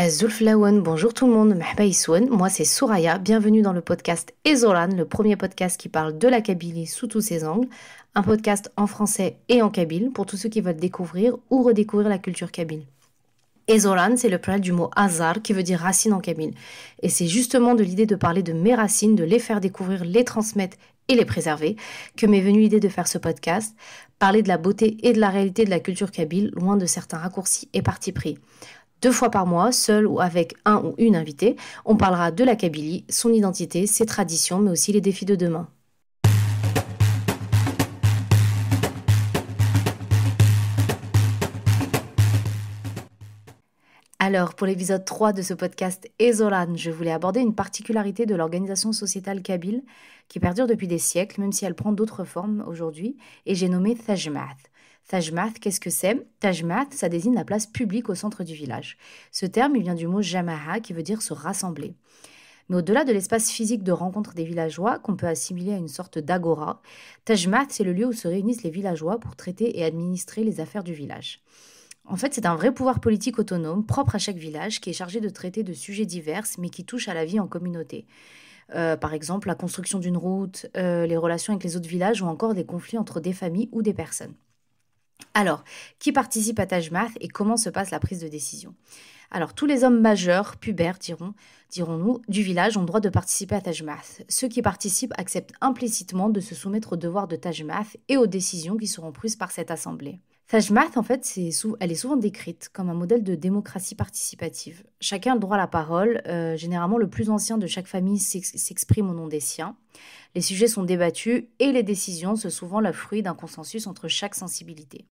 Zulflawen, bonjour tout le monde, Mahba Issouen, moi c'est Souraya, bienvenue dans le podcast Ezolan, le premier podcast qui parle de la Kabylie sous tous ses angles, un podcast en français et en kabyle pour tous ceux qui veulent découvrir ou redécouvrir la culture kabyle. Ezolan, c'est le pluriel du mot Azar qui veut dire racine en kabyle. Et c'est justement de l'idée de parler de mes racines, de les faire découvrir, les transmettre et les préserver que m'est venue l'idée de faire ce podcast, parler de la beauté et de la réalité de la culture kabyle, loin de certains raccourcis et partis pris. 2 fois par mois, seul ou avec un ou une invitée, on parlera de la Kabylie, son identité, ses traditions, mais aussi les défis de demain. Alors, pour l'épisode 3 de ce podcast Ezolan, je voulais aborder une particularité de l'organisation sociétale kabyle qui perdure depuis des siècles, même si elle prend d'autres formes aujourd'hui, et j'ai nommé Tajmath. Tajmath, qu'est-ce que c'est? Tajmath, ça désigne la place publique au centre du village. Ce terme, il vient du mot jama'a qui veut dire se rassembler. Mais au-delà de l'espace physique de rencontre des villageois, qu'on peut assimiler à une sorte d'agora, Tajmath, c'est le lieu où se réunissent les villageois pour traiter et administrer les affaires du village. En fait, c'est un vrai pouvoir politique autonome, propre à chaque village, qui est chargé de traiter de sujets divers, mais qui touchent à la vie en communauté. Par exemple, la construction d'une route, les relations avec les autres villages ou encore des conflits entre des familles ou des personnes. Alors, qui participe à Tajmath et comment se passe la prise de décision? Alors, tous les hommes majeurs, pubères, dirons-nous, du village ont droit de participer à Tajmath. Ceux qui participent acceptent implicitement de se soumettre aux devoirs de Tajmath et aux décisions qui seront prises par cette assemblée. Tajmath, en fait, elle est souvent décrite comme un modèle de démocratie participative. Chacun a le droit à la parole. Généralement, le plus ancien de chaque famille s'exprime au nom des siens. Les sujets sont débattus et les décisions sont souvent le fruit d'un consensus entre chaque sensibilité.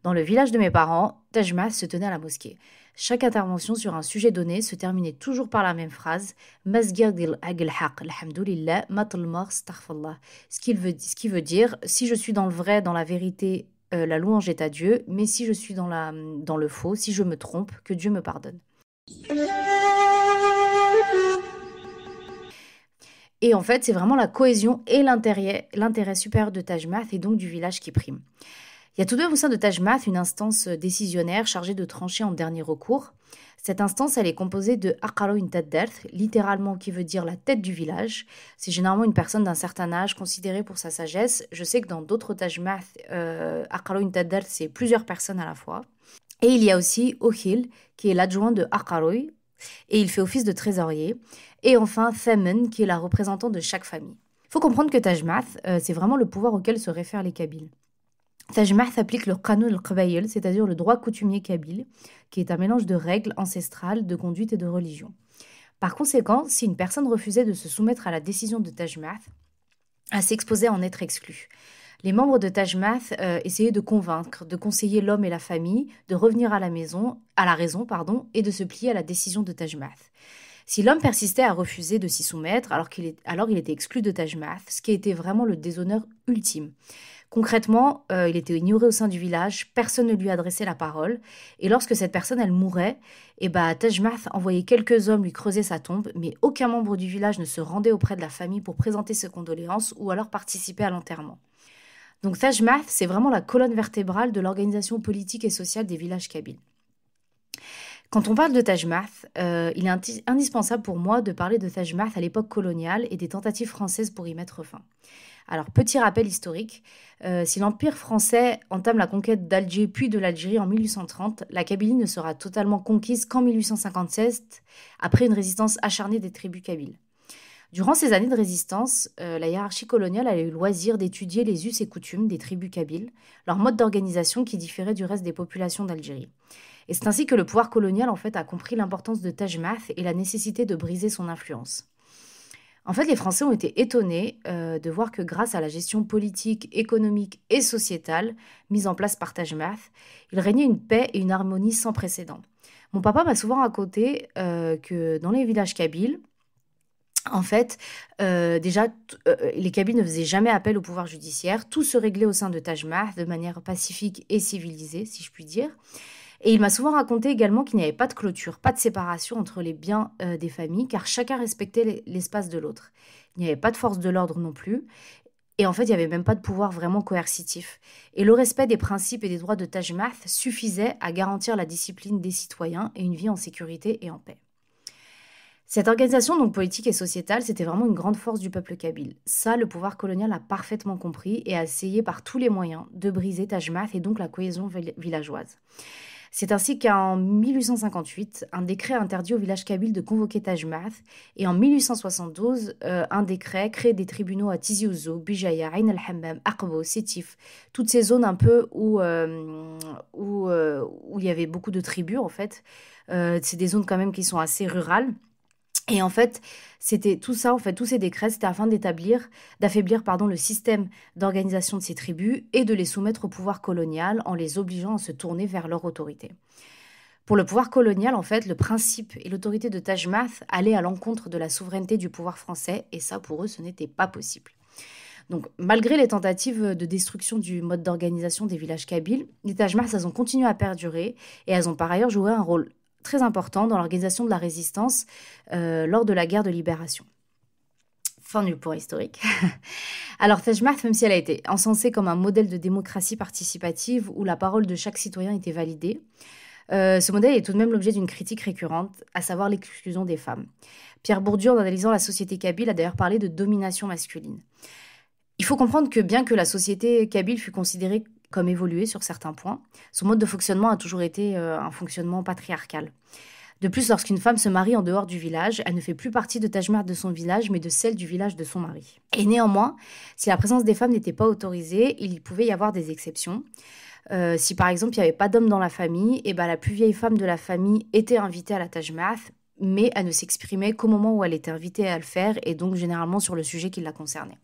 Dans le village de mes parents, Tajmath se tenait à la mosquée. Chaque intervention sur un sujet donné se terminait toujours par la même phrase Masgir dil agl haq, alhamdulillah, matlmar astaghfirullah. Ce qui veut dire si je suis dans le vrai, dans la vérité, la louange est à Dieu, mais si je suis dans le faux, si je me trompe, que Dieu me pardonne. Et en fait, c'est vraiment la cohésion et l'intérêt supérieur de Tajmath et donc du village qui prime. Il y a tout de même au sein de Tajmath une instance décisionnaire chargée de trancher en dernier recours. Cette instance, elle est composée de Aqaro Intaddert, littéralement qui veut dire la tête du village. C'est généralement une personne d'un certain âge considérée pour sa sagesse. Je sais que dans d'autres Tajmath, Aqaro Intaddert, c'est plusieurs personnes à la fois. Et il y a aussi Ohil, qui est l'adjoint de Aqaroy, et il fait office de trésorier. Et enfin, Thamen, qui est la représentante de chaque famille. Il faut comprendre que Tajmath, c'est vraiment le pouvoir auquel se réfèrent les Kabyles. Tajmath applique le Qanun al-Qabayl, c'est-à-dire le droit coutumier kabyle, qui est un mélange de règles ancestrales, de conduite et de religion. Par conséquent, si une personne refusait de se soumettre à la décision de Tajmath, elle s'exposait à en être exclue. Les membres de Tajmath essayaient de convaincre, de conseiller l'homme et la famille, de revenir à la raison, et de se plier à la décision de Tajmath. Si l'homme persistait à refuser de s'y soumettre, alors il était exclu de Tajmath, ce qui était vraiment le déshonneur ultime. Concrètement, il était ignoré au sein du village, personne ne lui adressait la parole, et lorsque cette personne, elle mourait, Tajmath envoyait quelques hommes lui creuser sa tombe, mais aucun membre du village ne se rendait auprès de la famille pour présenter ses condoléances ou alors participer à l'enterrement. Donc Tajmath, c'est vraiment la colonne vertébrale de l'organisation politique et sociale des villages kabyles. Quand on parle de Tajmath, il est indispensable pour moi de parler de Tajmath à l'époque coloniale et des tentatives françaises pour y mettre fin. Alors, petit rappel historique, si l'Empire français entame la conquête d'Alger puis de l'Algérie en 1830, la Kabylie ne sera totalement conquise qu'en 1857, après une résistance acharnée des tribus kabyles. Durant ces années de résistance, la hiérarchie coloniale a eu le loisir d'étudier les us et coutumes des tribus kabyles, leur mode d'organisation qui différait du reste des populations d'Algérie. Et c'est ainsi que le pouvoir colonial en fait, a compris l'importance de Tajmath et la nécessité de briser son influence. En fait, les Français ont été étonnés de voir que grâce à la gestion politique, économique et sociétale mise en place par Tajmath, il régnait une paix et une harmonie sans précédent. Mon papa m'a souvent raconté que dans les villages kabyles, en fait, les Kabyles ne faisaient jamais appel au pouvoir judiciaire. Tout se réglait au sein de Tajmath de manière pacifique et civilisée, si je puis dire. Et il m'a souvent raconté également qu'il n'y avait pas de clôture, pas de séparation entre les biens des familles, car chacun respectait l'espace de l'autre. Il n'y avait pas de force de l'ordre non plus. Et en fait, il n'y avait même pas de pouvoir vraiment coercitif. Et le respect des principes et des droits de Taj Mahal suffisait à garantir la discipline des citoyens et une vie en sécurité et en paix. Cette organisation donc politique et sociétale, c'était vraiment une grande force du peuple kabyle. Ça, le pouvoir colonial a parfaitement compris et a essayé par tous les moyens de briser Taj Mahal et donc la cohésion villageoise. C'est ainsi qu'en 1858, un décret interdit au village kabyle de convoquer Taj Mahal et en 1872, un décret crée des tribunaux à Tizi Ouzou, Bijaya, Ain al-Hammam, Aqabo, Sétif, toutes ces zones un peu où il y avait beaucoup de tribus en fait. C'est des zones quand même qui sont assez rurales. Et en fait, c'était tout ça, en fait, tous ces décrets, c'était afin d'affaiblir, le système d'organisation de ces tribus et de les soumettre au pouvoir colonial en les obligeant à se tourner vers leur autorité. Pour le pouvoir colonial, en fait, le principe et l'autorité de Taj Mahal allaient à l'encontre de la souveraineté du pouvoir français, et ça, pour eux, ce n'était pas possible. Donc, malgré les tentatives de destruction du mode d'organisation des villages kabyles, les Taj Mahal, elles ont continué à perdurer et elles ont par ailleurs joué un rôle très important dans l'organisation de la résistance lors de la guerre de libération. Fin du point historique. Alors, Taj Mahal, même si elle a été encensée comme un modèle de démocratie participative où la parole de chaque citoyen était validée, ce modèle est tout de même l'objet d'une critique récurrente, à savoir l'exclusion des femmes. Pierre Bourdieu, en analysant la société kabyle, a d'ailleurs parlé de domination masculine. Il faut comprendre que bien que la société kabyle fût considérée comme évoluée sur certains points, son mode de fonctionnement a toujours été un fonctionnement patriarcal. De plus, lorsqu'une femme se marie en dehors du village, elle ne fait plus partie de Taj Mahal de son village, mais de celle du village de son mari. Et néanmoins, si la présence des femmes n'était pas autorisée, il pouvait y avoir des exceptions. Si par exemple il n'y avait pas d'homme dans la famille, et la plus vieille femme de la famille était invitée à la Taj Mahal, mais elle ne s'exprimait qu'au moment où elle était invitée à le faire, et donc généralement sur le sujet qui la concernait.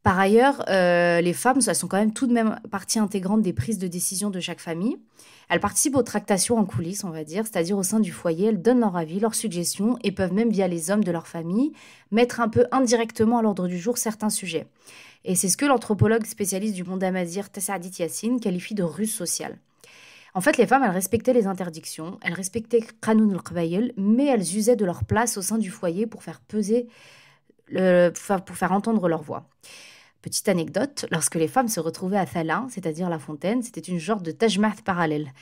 Par ailleurs, les femmes, elles sont quand même tout de même partie intégrante des prises de décision de chaque famille. Elles participent aux tractations en coulisses, on va dire, c'est-à-dire au sein du foyer. Elles donnent leur avis, leurs suggestions et peuvent même, via les hommes de leur famille, mettre un peu indirectement à l'ordre du jour certains sujets. Et c'est ce que l'anthropologue spécialiste du monde amazigh Tassaadit Yassine qualifie de ruse sociale. En fait, les femmes, elles respectaient les interdictions, elles respectaient Qanun al-Qabayl, mais elles usaient de leur place au sein du foyer pour faire pour faire entendre leur voix. Petite anecdote, lorsque les femmes se retrouvaient à Thala, c'est-à-dire la fontaine, c'était une genre de Taj Mahal parallèle.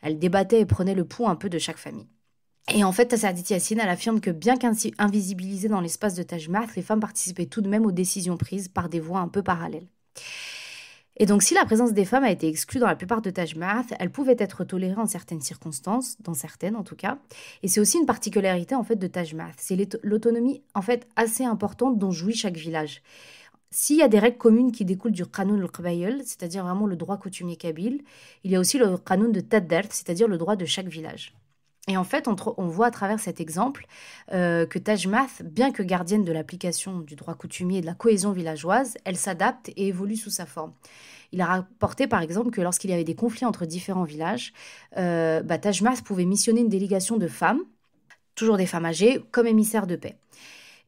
Elles débattaient et prenaient le pouls un peu de chaque famille. Et en fait, Tassaadit Yassine, elle affirme que bien qu'invisibilisées dans l'espace de Taj Mahal, les femmes participaient tout de même aux décisions prises par des voix un peu parallèles. Et donc, si la présence des femmes a été exclue dans la plupart de Taj Mahal, elle pouvait être tolérée en certaines circonstances, dans certaines en tout cas. Et c'est aussi une particularité en fait de Taj Mahal. C'est l'autonomie en fait assez importante dont jouit chaque village. S'il y a des règles communes qui découlent du Qanun al-Qabayl, c'est-à-dire vraiment le droit coutumier kabyle, il y a aussi le Qanun de Taddart, c'est-à-dire le droit de chaque village. Et en fait, on voit à travers cet exemple que Taj Mahal, bien que gardienne de l'application du droit coutumier et de la cohésion villageoise, elle s'adapte et évolue sous sa forme. Il a rapporté par exemple que lorsqu'il y avait des conflits entre différents villages, Taj Mahal pouvait missionner une délégation de femmes, toujours des femmes âgées, comme émissaires de paix.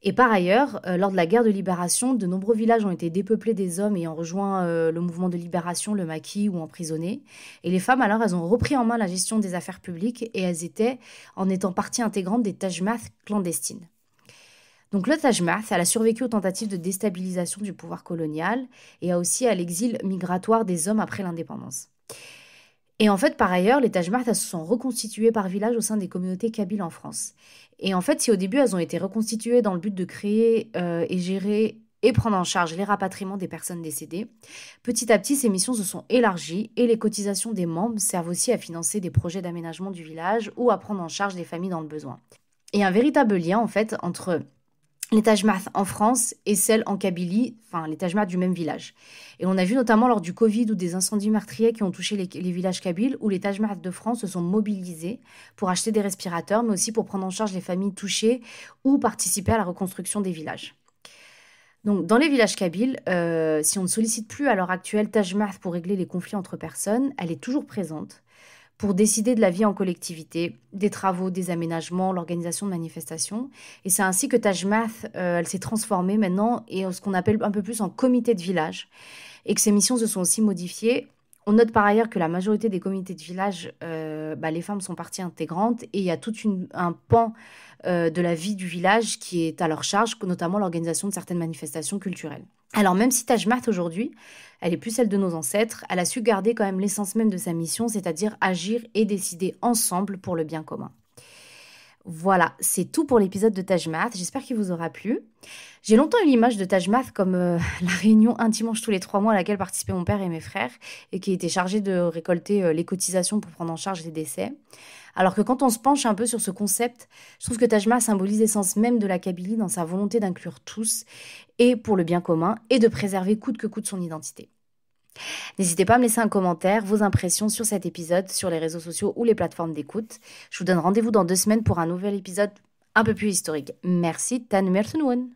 Et par ailleurs, lors de la guerre de libération, de nombreux villages ont été dépeuplés des hommes ayant rejoint le mouvement de libération, le maquis ou emprisonnés. Et les femmes, alors, elles ont repris en main la gestion des affaires publiques et elles étaient en étant partie intégrante des Taj Mahal clandestines. Donc le Taj Mahal, elle a survécu aux tentatives de déstabilisation du pouvoir colonial et aussi à l'exil migratoire des hommes après l'indépendance. Et en fait, par ailleurs, les Taj Mahal se sont reconstitués par village au sein des communautés kabyles en France. Et en fait, si au début, elles ont été reconstituées dans le but de créer et gérer et prendre en charge les rapatriements des personnes décédées, petit à petit, ces missions se sont élargies et les cotisations des membres servent aussi à financer des projets d'aménagement du village ou à prendre en charge des familles dans le besoin. Et un véritable lien, en fait, entre les Taj Mahal en France et celles en Kabylie, enfin les Taj Mahal du même village. Et on a vu notamment lors du Covid ou des incendies meurtriers qui ont touché les villages kabyles où les Taj Mahal de France se sont mobilisés pour acheter des respirateurs, mais aussi pour prendre en charge les familles touchées ou participer à la reconstruction des villages. Donc, dans les villages kabyles, si on ne sollicite plus à l'heure actuelle Taj Mahal pour régler les conflits entre personnes, elle est toujours présente pour décider de la vie en collectivité, des travaux, des aménagements, l'organisation de manifestations. Et c'est ainsi que Taj Mahal, elle s'est transformée maintenant et ce qu'on appelle un peu plus en comité de village et que ses missions se sont aussi modifiées. On note par ailleurs que la majorité des comités de village, les femmes sont partie intégrante et il y a tout un pan de la vie du village qui est à leur charge, notamment l'organisation de certaines manifestations culturelles. Alors même si Taj Mahal aujourd'hui, elle est plus celle de nos ancêtres, elle a su garder quand même l'essence même de sa mission, c'est-à-dire agir et décider ensemble pour le bien commun. Voilà, c'est tout pour l'épisode de Taj Mahal. J'espère qu'il vous aura plu. J'ai longtemps eu l'image de Taj Mahal comme la réunion un dimanche tous les 3 mois à laquelle participaient mon père et mes frères et qui était chargée de récolter les cotisations pour prendre en charge les décès. Alors que quand on se penche un peu sur ce concept, je trouve que Taj Mahal symbolise l'essence même de la Kabylie dans sa volonté d'inclure tous et pour le bien commun et de préserver coûte que coûte son identité. N'hésitez pas à me laisser un commentaire, vos impressions sur cet épisode, sur les réseaux sociaux ou les plateformes d'écoute. Je vous donne rendez-vous dans 2 semaines pour un nouvel épisode un peu plus historique. Merci, Tan Mertenouen.